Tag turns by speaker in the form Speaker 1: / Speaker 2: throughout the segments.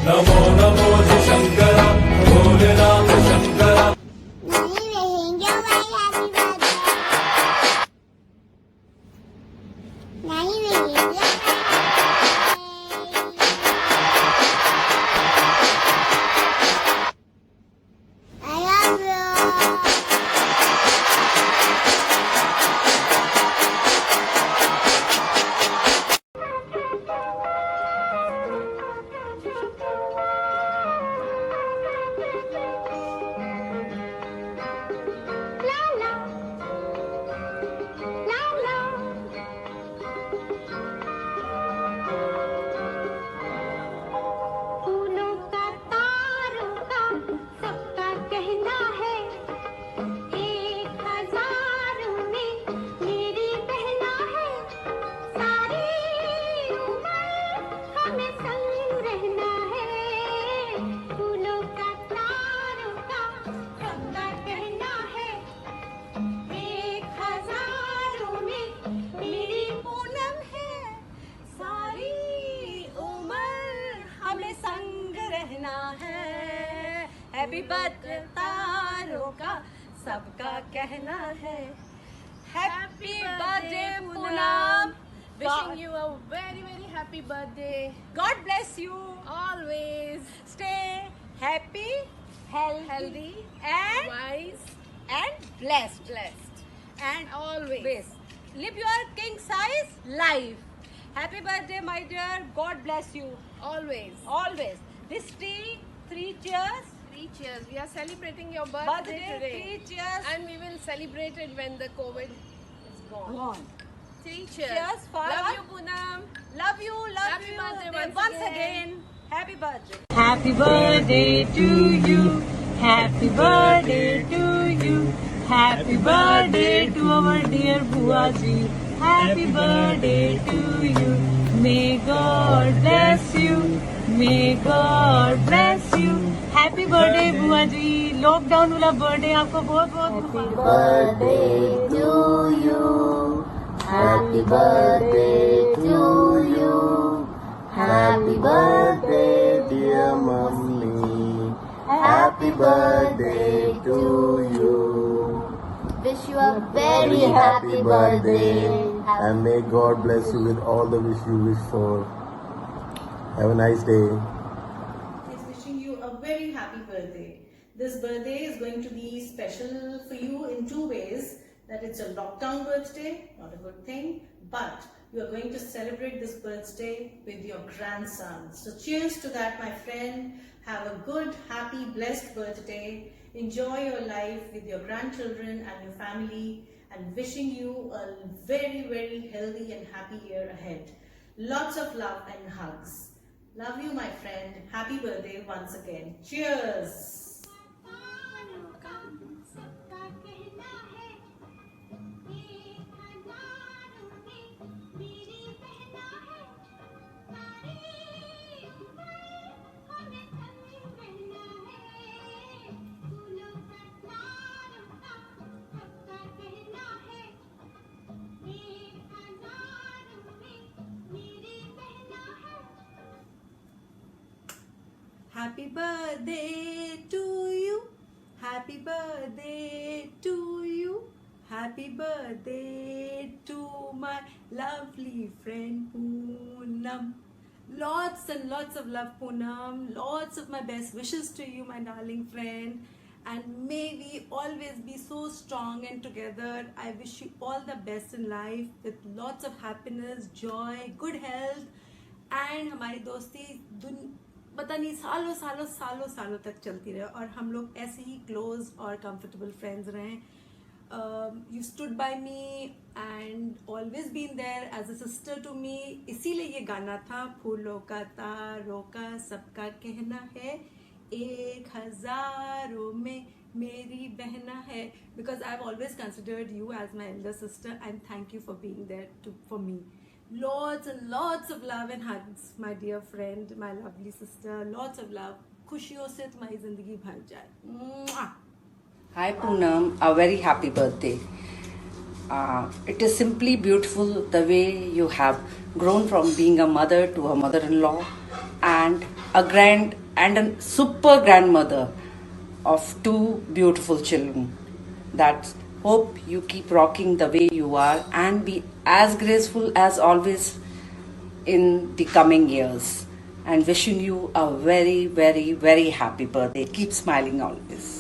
Speaker 1: नमो नमो शंकर भोलेनाथ शंकर
Speaker 2: नहीं रहेंगे हमारी हैप्पी बर्थडे नहीं रहेंगे I love you. La la la la. फूलों का तारों का सबका कहना है 1000 में मेरी बहना है सारी उम्र हमें संग रहना है फूलों का तारों का सबका कहना है 1000 में मेरी पूनम है सारी उम्र हमें संग रहना है हैप्पी बर्थडे तारों का सबका कहना है happy birthday Poonam
Speaker 3: Wishing you a very very happy birthday.
Speaker 2: God bless you
Speaker 3: Always
Speaker 2: stay happy healthy and
Speaker 3: wise,
Speaker 2: blessed
Speaker 3: blessed.
Speaker 2: and
Speaker 3: Always.
Speaker 2: live your king size life. Happy birthday, my dear. God bless you
Speaker 3: Always.
Speaker 2: always. This tea, 3 cheers.
Speaker 3: 3 cheers. We are celebrating your birthday,
Speaker 2: Birthday,
Speaker 3: today.
Speaker 2: 3 cheers.
Speaker 3: And we will celebrate it when the COVID is gone.
Speaker 2: Gone.
Speaker 3: 3 cheers.
Speaker 2: Cheers for
Speaker 3: Love
Speaker 2: what?
Speaker 3: you, Poonam.
Speaker 2: Love you, love
Speaker 3: Happy
Speaker 2: you.
Speaker 3: birthday
Speaker 2: Then
Speaker 3: once
Speaker 2: once
Speaker 3: again.
Speaker 2: again. Happy birthday.
Speaker 4: Happy birthday to you. Happy birthday to you. Happy birthday to our dear Buaji. Happy birthday to you. May God bless you. May God bless you. Happy birthday Buaji. Lockdown वाला birthday आपको बहुत बहुत
Speaker 5: birthday to you. Happy birthday to you. Happy birthday, dear mummy. Happy birthday to you.
Speaker 2: Wish you a
Speaker 5: Very happy birthday. And may God bless you with all the wish you wish for. Have a nice day.
Speaker 6: is wishing you a very happy birthday. This birthday is going to be special for you in 2 ways. That it's a lockdown birthday, not a good thing, but you are going to celebrate this birthday with your grandson. So cheers to that, my friend. Have a good, happy, blessed birthday. Enjoy your life with your grandchildren and your family, and wishing you a very, very healthy and happy year ahead. Lots of love and hugs. Love you, my friend. Happy birthday once again. Cheers.
Speaker 2: सबका कहना है 1000 में मेरी बहना है सारी उम्र हमें संग रहना है फूलों का तारों का सबका कहना है 1000 में मेरी बहना है
Speaker 4: Happy birthday to you. Happy birthday to you. Happy birthday to my lovely friend Poonam. Lots and lots of love, Poonam. Lots of my best wishes to you, my darling friend. And may we always be so strong and together. I wish you all the best in life with lots of happiness, joy, good health. And हमारी दोस्ती पता नहीं सालों सालों सालों सालों तक चलती रहे और हम लोग ऐसे ही क्लोज और कंफर्टेबल फ्रेंड्स रहें you stood by me and always been there as a sister to me इसीलिए ये गाना था फूलों का तारों का सबका कहना है 1000 में मेरी बहना है because I have always considered you as my elder sister and thank you for being there for me Lots and lots of love and hugs, my dear friend, my lovely sister. Lots of love. खुशियों से तुम्हारी जिंदगी भर जाए. Mwah!
Speaker 7: Hi Poonam, a very happy birthday. It is simply beautiful the way you have grown from being a mother to a mother-in-law and a super grandmother of 2 beautiful children. That hope you keep rocking the way you are and be as graceful as always in the coming years. And wishing you a very, very, very happy birthday. Keep smiling always.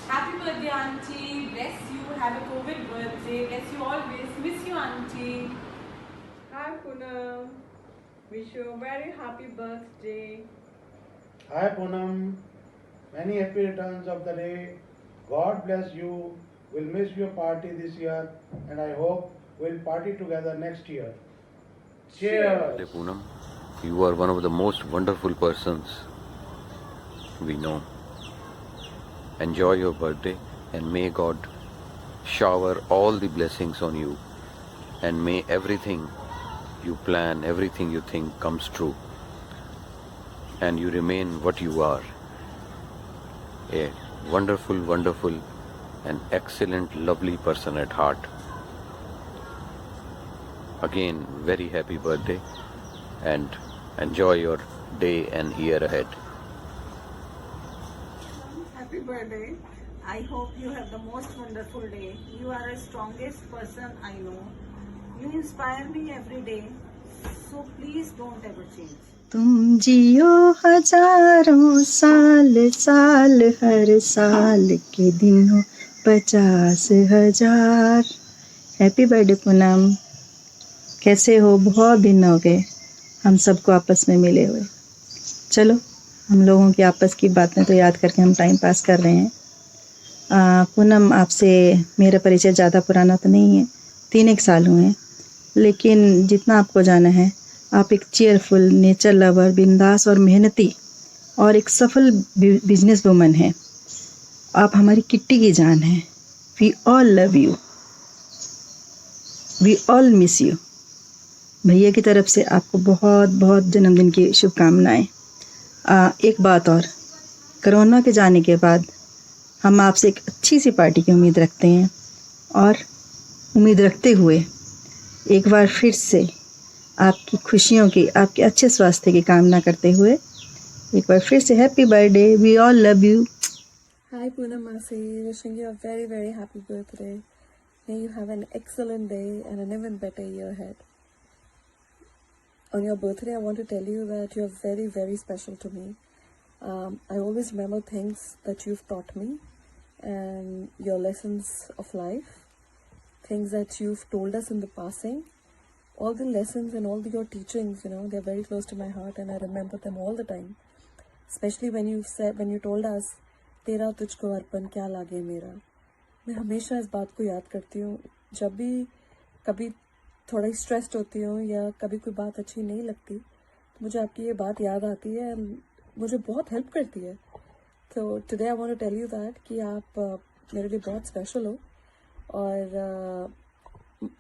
Speaker 2: Happy birthday, Auntie. Bless you. Have a COVID birthday. Bless you always. Miss you, Auntie.
Speaker 8: Hi Poonam, wish you a very happy birthday.
Speaker 9: Hi Poonam, many happy returns of the day. God bless you. We'll miss your party this year and I hope we'll party together next year. Cheers!
Speaker 10: Poonam, you are one of the most wonderful persons we know. Enjoy your birthday and may God shower all the blessings on you and may everything you plan, everything you think comes true and you remain what you are, a wonderful, wonderful and excellent, lovely person at heart. Again, very happy birthday and enjoy your day and year ahead.
Speaker 6: Happy birthday. I hope you have the most wonderful day. You are the strongest person I know. You inspire me every day. So please don't ever change.
Speaker 4: तुम जियो हजारों साल साल हर साल के दिन हो 50,000. Happy birthday Poonam. कैसे हो? बहुत दिन हो गए हम सबको आपस में मिले हुए. चलो हम लोगों की आपस की बातें तो याद करके हम टाइम पास कर रहे हैं. पूनम, आपसे मेरा परिचय ज़्यादा पुराना तो नहीं है, 3-1 साल हुए हैं, लेकिन जितना आपको जाना है, आप एक चीयरफुल, नेचर लवर, बिंदास और मेहनती और एक सफल बिजनेस वुमन हैं. आप हमारी किट्टी की जान हैं. We all love you, we all miss you. भैया की तरफ से आपको बहुत बहुत जन्मदिन की शुभकामनाएं. एक बात और, कोरोना के जाने के बाद हम आपसे एक अच्छी सी पार्टी की उम्मीद रखते हैं और उम्मीद रखते हुए एक बार फिर से आपकी खुशियों की, आपके अच्छे स्वास्थ्य की कामना करते हुए एक बार फिर से happy birthday. We all love you.
Speaker 8: Hi Poonam Masi, wishing you a very very happy birthday. May you have an excellent day and an even better year ahead. On your birthday, I want to tell you that you're very very special to me. I always remember things that you've taught me and your lessons of life, things that you've told us in the passing. All the lessons and all your teachings, you know, they're very close to my heart and I remember them all the time. Especially when you told us, तेरा तुझको अर्पण क्या लागे मेरा. मैं हमेशा इस बात को याद करती हूँ जब भी कभी थोड़ा स्ट्रेस्ड होती हूँ या कभी कोई बात अच्छी नहीं लगती, तो मुझे आपकी ये बात याद आती है, मुझे बहुत हेल्प करती है. तो today I want to tell you that कि आप मेरे लिए बहुत स्पेशल हो और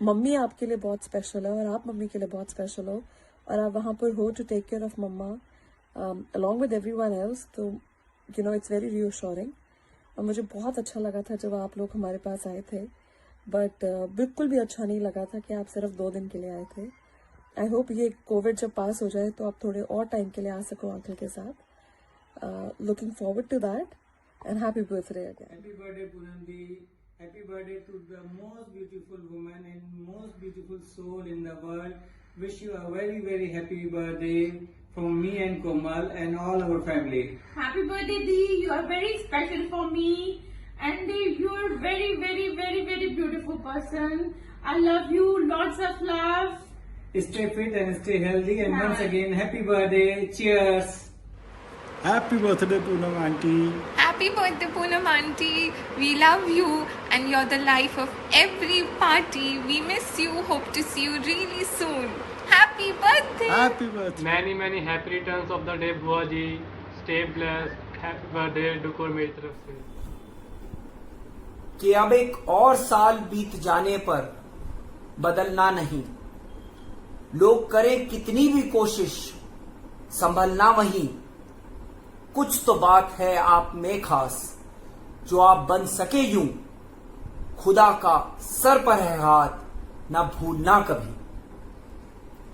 Speaker 8: मम्मी आपके लिए बहुत स्पेशल है और आप मम्मी के लिए बहुत स्पेशल हो और आप वहाँ पर हो टू टेक केयर ऑफ मम्मा अलॉन्ग विद एवरीवन एल्स. तो you know it's very reassuring और मुझे बहुत अच्छा लगा था जब आप लोग हमारे पास आए थे, बट बिल्कुल भी अच्छा नहीं लगा था कि आप सिर्फ 2 दिन के लिए आए थे. आई होप ये कोविड जब पास हो जाए तो आप थोड़े और टाइम के लिए आ सको अंकल के साथ. Looking forward to that and happy birthday again.
Speaker 11: Happy birthday Poonam di. Happy birthday to the most beautiful woman and most beautiful soul in the world. Wish you a very very happy birthday from me and Komal and all our family.
Speaker 3: Happy birthday, Dee. You are very special for me. And you are very, very, very, very beautiful person. I love you. Lots of love.
Speaker 11: Stay fit and stay healthy. And once again, happy birthday. Cheers.
Speaker 9: Happy birthday Poonam auntie.
Speaker 3: Happy
Speaker 12: Happy birthday, Poonam auntie. We love you and you're the life of every party. We miss you. Hope to see you really soon. Happy birthday.
Speaker 13: Happy birthday.
Speaker 11: Many happy returns of the day, बुआ जी. Stay blessed. Happy birthday, डुकुर मेरी तरफ से.
Speaker 14: कि अब एक और साल बीत जाने पर बदलना नहीं, लोग करें कितनी भी कोशिश संभलना वही. कुछ तो बात है आप में खास, जो आप बन सके यूं. खुदा का सर पर है हाथ, ना भूलना कभी.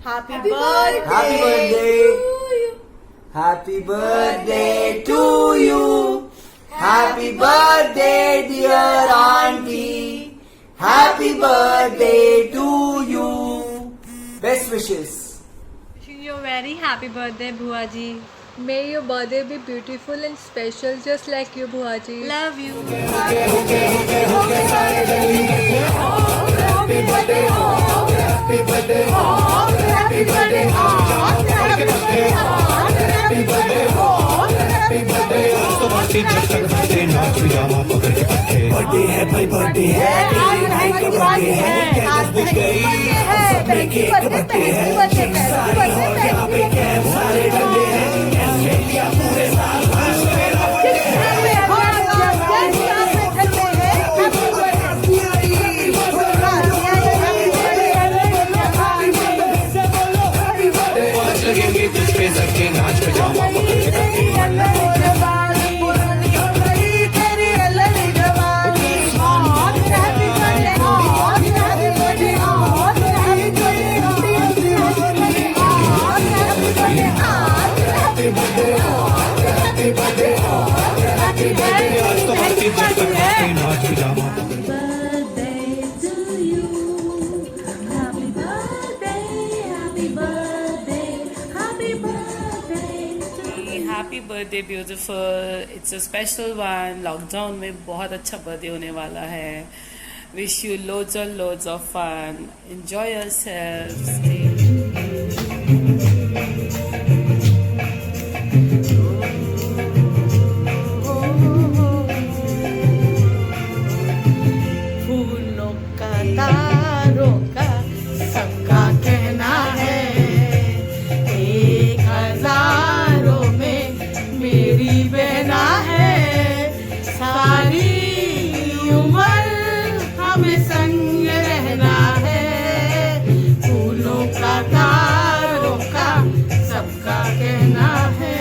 Speaker 4: Happy birthday.
Speaker 14: Happy birthday. Happy birthday to you. Happy birthday dear auntie. Happy birthday to you. Best wishes.
Speaker 2: Wishing you a very happy birthday, Bhuaji. May your birthday be beautiful and special, just like you, Bhuaji.
Speaker 4: Love you.
Speaker 1: Birthday है भाई, birthday है, सारे डंडे हैं पूरे साल. लगेंगे तुझ पे सबके नाच पजामा पकड़ के
Speaker 7: Happy birthday beautiful. It's a special one. Lockdown में बहुत अच्छा birthday होने वाला है. Wish you loads and loads of fun. Enjoy yourselves.
Speaker 6: फूलों का तारों का सबका कहना है, एक हजारों में मेरी बहना है. सारी उम्र हमें संग रहना है. फूलों का तारों का सबका कहना है.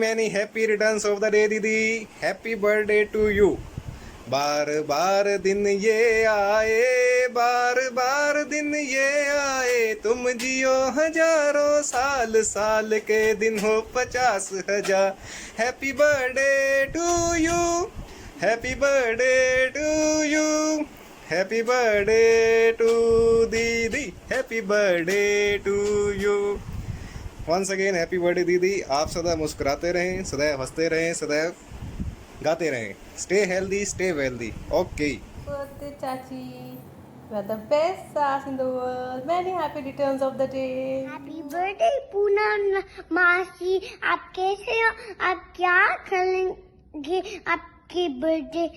Speaker 13: Many happy returns of the day दीदी. Happy birthday to you. बार बार दिन ये आए, बार बार दिन ये आए, तुम जियो हजारों साल, साल के दिन हो 50,000. Happy birthday to you. Happy birthday to you. Happy birthday to दीदी. Happy birthday to you. Once again happy birthday दीदी. आप सदा मुस्कुराते रहें, सदैव हंसते रहें, सदैव गाते रहें. Stay healthy, stay wealthy. Okay.
Speaker 2: Birthday, Chachi. You are the best stars in the world. Many happy returns of the day.
Speaker 15: Happy birthday, Poonam मासी. आप कैसे हो? आप क्या करेंगे आपके birthday?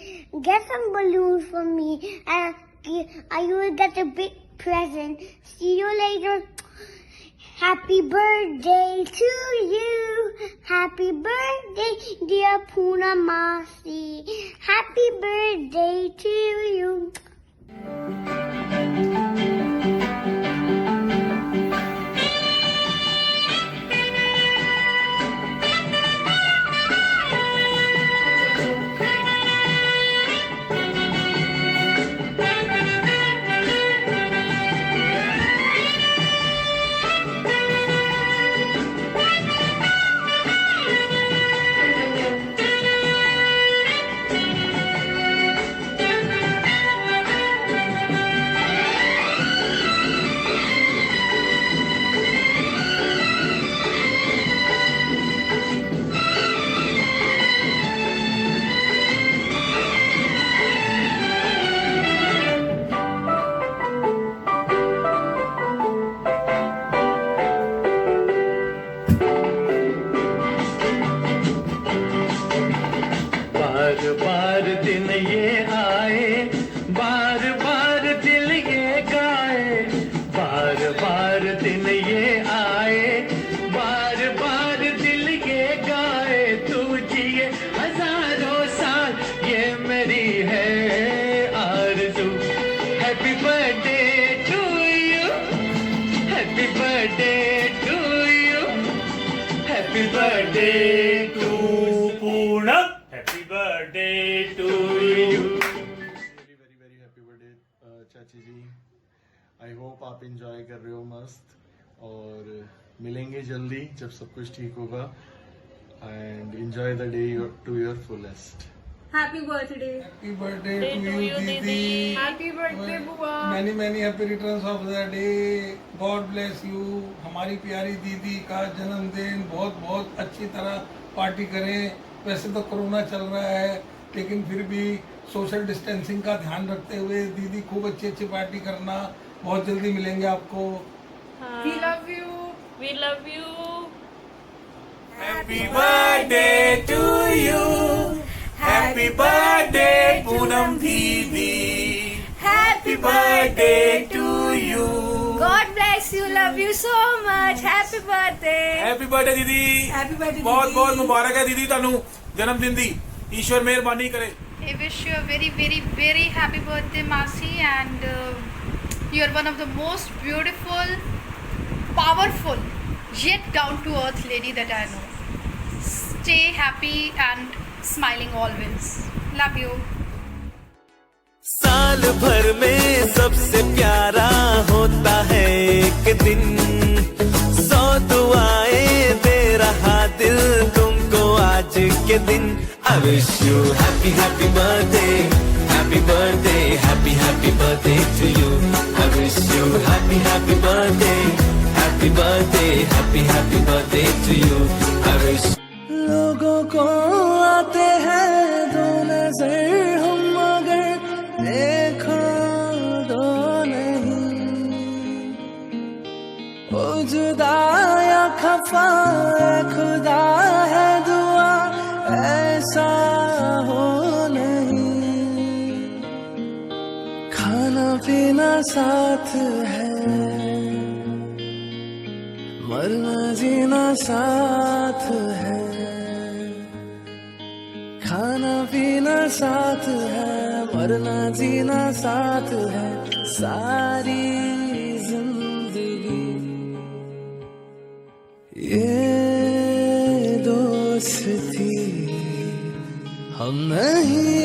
Speaker 15: Get some balloons for me. I will get a big present. See you later. Happy birthday to you. Happy birthday, dear Poonam Masi. Happy birthday to you.
Speaker 1: हजारों साल ये मेरी है आरज़ू happy birthday to you happy birthday to you happy birthday to Poonam happy birthday to you
Speaker 16: very happy birthday चाची ji. I hope आप enjoy कर रहे हो मस्त, और मिलेंगे जल्दी जब सब कुछ ठीक होगा। And enjoy the day to your fullest.
Speaker 2: Happy birthday.
Speaker 11: Happy birthday to you, Didi.
Speaker 2: Happy birthday, बुआ.
Speaker 11: Many happy returns of the day. God bless you. हमारी प्यारी दीदी का जन्मदिन बहुत अच्छी तरह पार्टी करें। वैसे तो कोरोना चल रहा है, लेकिन फिर भी सोशल डिस्टेंसिंग का ध्यान रखते हुए दीदी खूब अच्छी पार्टी करना। बहुत जल्दी मिलेंगे आपको।
Speaker 2: We love you. We love you.
Speaker 1: Happy birthday to you. Happy birthday Poonam Didi. Happy birthday to you.
Speaker 2: God bless you. Love you so much. Happy birthday.
Speaker 1: Happy birthday दीदी।
Speaker 2: Happy birthday.
Speaker 1: बहुत मुबारक है दीदी ਤੁਹਾਨੂੰ जन्मदिन दी। ईश्वर मेहरबानी करे।
Speaker 12: I wish you a very happy birthday, Masi, and you're one of the most beautiful, powerful, yet down to earth lady that I know. Stay happy and smiling always. Love you.
Speaker 1: साल भर में सबसे प्यारा होता है एक दिन, 100 दुआएं दे रहा दिल तुमको आज के दिन। I wish you happy birthday, happy birthday, happy birthday to you. I wish you happy birthday, happy birthday, happy birthday to you. I wish
Speaker 11: लोगों को आते हैं दो नजर, हम मगर देखो दो नहीं। ओ जुदा या खफा खुदा है दुआ ऐसा हो नहीं। खाना पीना साथ है, मरना जीना साथ है। खाना पीना साथ है, मरना जीना साथ है। सारी जिंदगी ये दोस्ती हम नहीं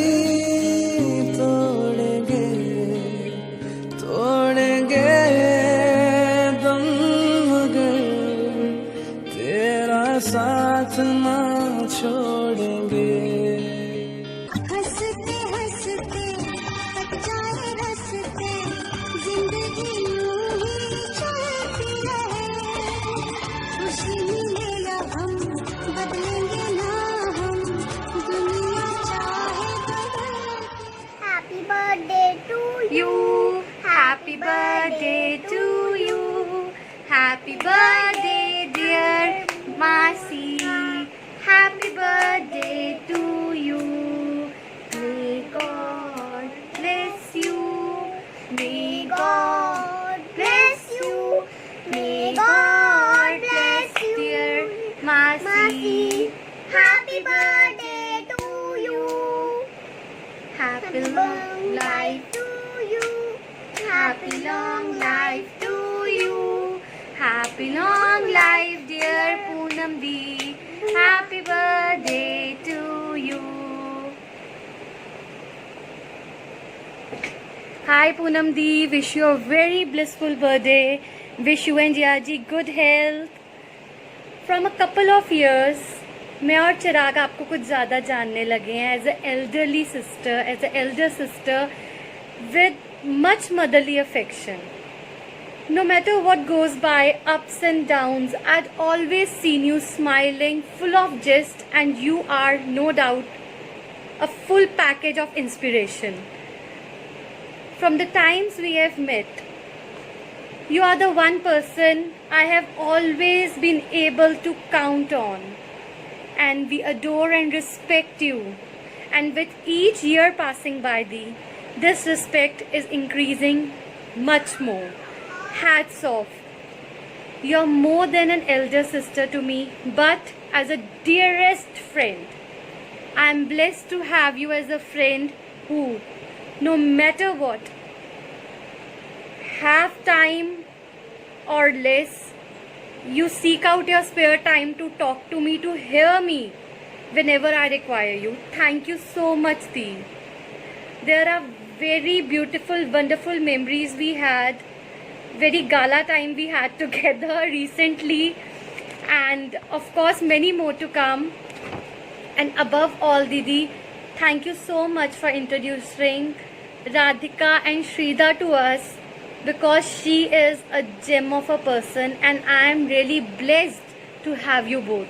Speaker 11: तोड़ेंगे दम मगर तेरा साथ ना छोड़ेंगे।
Speaker 15: हंसते हंसते कट जाए रस्ते, जिंदगी यूं ही चलती रहे। खुशी मिले या हम बदलेंगे ना हम, दुनिया चाहे बदले। Happy birthday to you.
Speaker 12: Happy birthday to you. Happy birthday, dear Masi. Happy birthday to you. May God bless you. May God bless you. May God bless you, dear Masi.
Speaker 15: Happy birthday to you.
Speaker 12: Happy long life
Speaker 15: to you.
Speaker 12: Happy long life to you. Happy long life, dear Poonam Di. Happy birthday to you. Hi Poonam Di, wish you a very blissful birthday. Wish you and Yaji good health. From a couple of years, मैं और चिराग आपको कुछ ज़्यादा जानने लगे हैं as a elder sister with much motherly affection. No matter what goes by, ups and downs, I'd always seen you smiling, full of jest, and you are no doubt a full package of inspiration. From the times we have met, you are the one person I have always been able to count on, and we adore and respect you. And with each year passing by, this respect is increasing much more. Hats off. You're more than an elder sister to me, but as a dearest friend. I'm blessed to have you as a friend who, no matter what, have time or less, you seek out your spare time to talk to me, to hear me whenever I require you. Thank you so much, Dee. There are very beautiful, wonderful memories we had, very gala time we had together recently, and of course many more to come. And above all, Didi, thank you so much for introducing Radhika and Shrida to us, because she is a gem of a person and I am really blessed to have you both.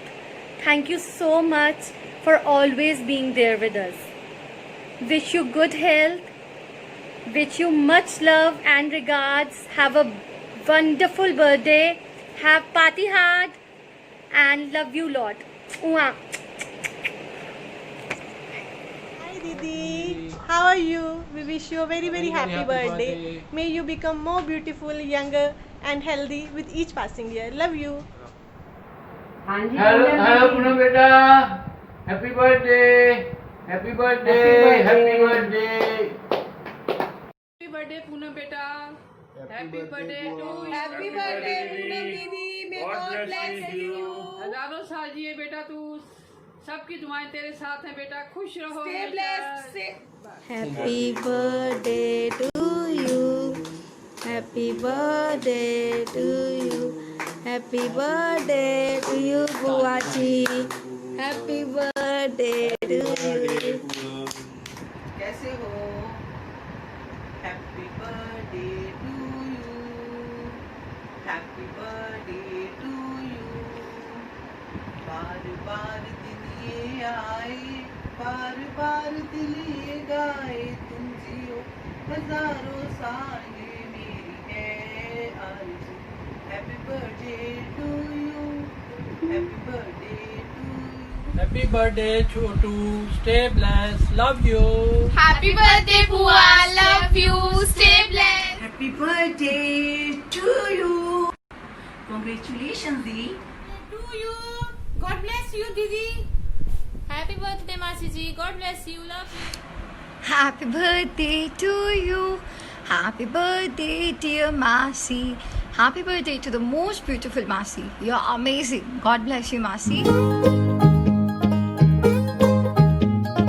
Speaker 12: Thank you so much for always being there with us. Wish you good health, wish you much love and regards. Have a wonderful birthday, have party hard, and love you lot. Mwah.
Speaker 17: Hi Didi, how are you? We wish you a very happy birthday. May you become more beautiful, younger and healthy with each passing year. Love you.
Speaker 11: Hello Poonam beta, happy birthday, happy birthday, happy birthday.
Speaker 18: Happy birthday Poonam beta. Happy birthday to you. Happy birthday Poonam Didi. May God bless you. हजारों साल जिए बेटा तू, सबकी दुआएं तेरे साथ हैं बेटा, खुश रहो. Stay blessed.
Speaker 19: Happy birthday to you. Happy birthday to you. Happy birthday to you, Buachi. Happy birthday to you.
Speaker 14: कैसे हो? Happy birthday to you. Happy birthday to you. बार बार दिन ये आए, बार बार दिल ये गाए, तुम जियो हजारों साल, ये मेरी है आरज़ू. Happy birthday to you. Happy birthday to you.
Speaker 11: Happy birthday Chotu, stay blessed, love you.
Speaker 18: Happy birthday Bua, love you. Stay blessed.
Speaker 4: Happy birthday to you. Congratulations, Didi.
Speaker 3: To you. God bless you, Didi.
Speaker 18: Happy birthday Masi ji. God bless you. Love you.
Speaker 19: Happy birthday to you. Happy birthday, dear Masi. Happy birthday to the most beautiful Masi. You're amazing. God bless you, Masi.